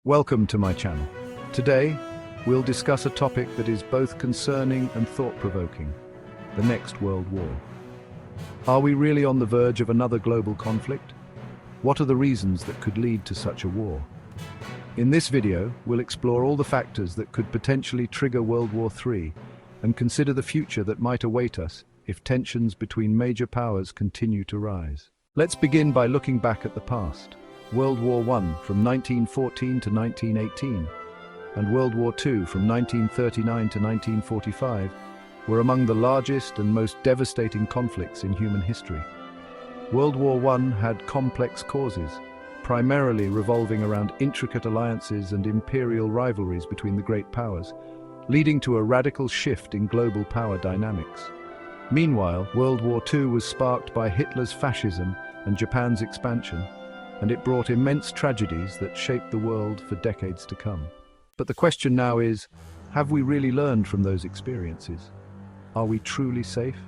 Welcome to my channel. Today, we'll discuss a topic that is both concerning and thought-provoking: the next World War. Are we really on the verge of another global conflict? What are the reasons that could lead to such a war? In this video, we'll explore all the factors that could potentially trigger World War III and consider the future that might await us if tensions between major powers continue to rise. Let's begin by looking back at the past. World War I from 1914 to 1918 and World War II from 1939 to 1945 were among the largest and most devastating conflicts in human history. World War I had complex causes, primarily revolving around intricate alliances and imperial rivalries between the great powers, leading to a radical shift in global power dynamics. Meanwhile, World War II was sparked by Hitler's fascism and Japan's expansion, and it brought immense tragedies that shaped the world for decades to come. But the question now is, have we really learned from those experiences? Are we truly safe?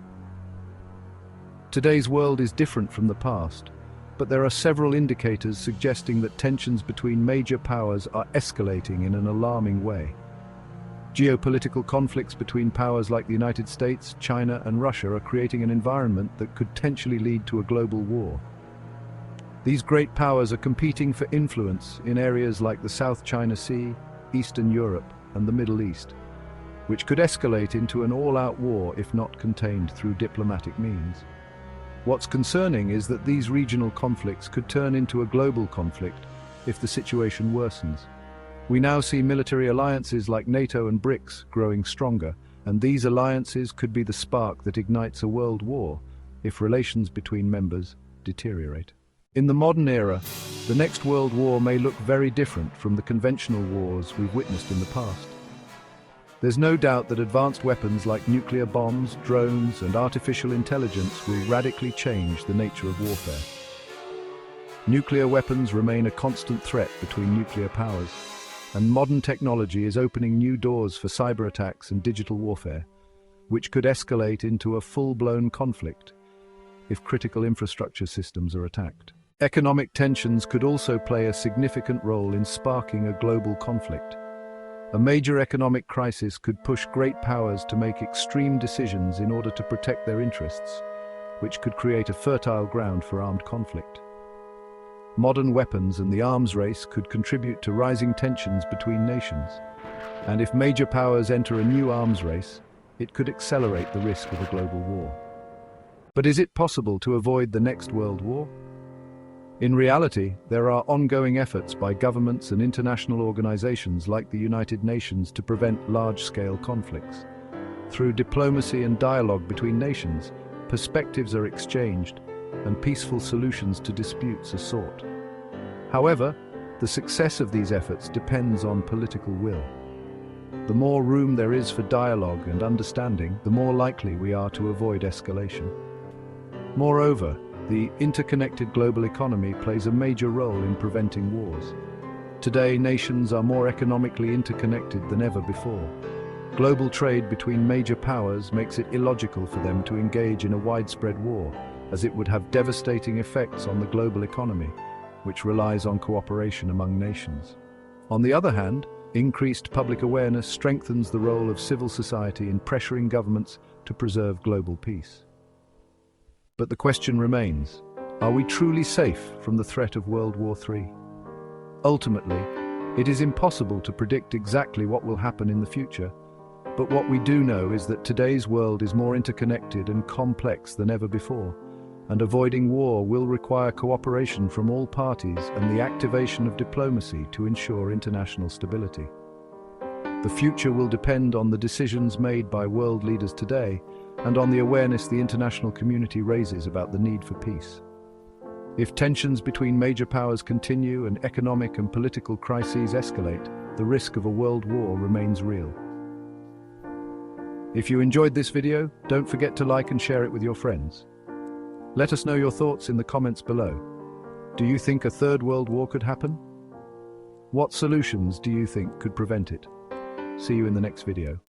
Today's world is different from the past, but there are several indicators suggesting that tensions between major powers are escalating in an alarming way. Geopolitical conflicts between powers like the United States, China, and Russia are creating an environment that could potentially lead to a global war. These great powers are competing for influence in areas like the South China Sea, Eastern Europe, and the Middle East, which could escalate into an all-out war if not contained through diplomatic means. What's concerning is that these regional conflicts could turn into a global conflict if the situation worsens. We now see military alliances like NATO and BRICS growing stronger, and these alliances could be the spark that ignites a world war if relations between members deteriorate. In the modern era, the next world war may look very different from the conventional wars we've witnessed in the past. There's no doubt that advanced weapons like nuclear bombs, drones, and artificial intelligence will radically change the nature of warfare. Nuclear weapons remain a constant threat between nuclear powers, and modern technology is opening new doors for cyber attacks and digital warfare, which could escalate into a full-blown conflict if critical infrastructure systems are attacked. Economic tensions could also play a significant role in sparking a global conflict. A major economic crisis could push great powers to make extreme decisions in order to protect their interests, which could create a fertile ground for armed conflict. Modern weapons and the arms race could contribute to rising tensions between nations, and if major powers enter a new arms race, it could accelerate the risk of a global war. But is it possible to avoid the next world war? In reality, there are ongoing efforts by governments and international organizations like the United Nations to prevent large-scale conflicts. Through diplomacy and dialogue between nations, perspectives are exchanged and peaceful solutions to disputes are sought. However, the success of these efforts depends on political will. The more room there is for dialogue and understanding, the more likely we are to avoid escalation. Moreover, the interconnected global economy plays a major role in preventing wars. Today, nations are more economically interconnected than ever before. Global trade between major powers makes it illogical for them to engage in a widespread war, as it would have devastating effects on the global economy, which relies on cooperation among nations. On the other hand, increased public awareness strengthens the role of civil society in pressuring governments to preserve global peace. But the question remains, are we truly safe from the threat of World War III? Ultimately, it is impossible to predict exactly what will happen in the future, but what we do know is that today's world is more interconnected and complex than ever before, and avoiding war will require cooperation from all parties and the activation of diplomacy to ensure international stability. The future will depend on the decisions made by world leaders today and on the awareness the international community raises about the need for peace. If tensions between major powers continue and economic and political crises escalate, the risk of a world war remains real. If you enjoyed this video, don't forget to like and share it with your friends. Let us know your thoughts in the comments below. Do you think a third world war could happen? What solutions do you think could prevent it? See you in the next video.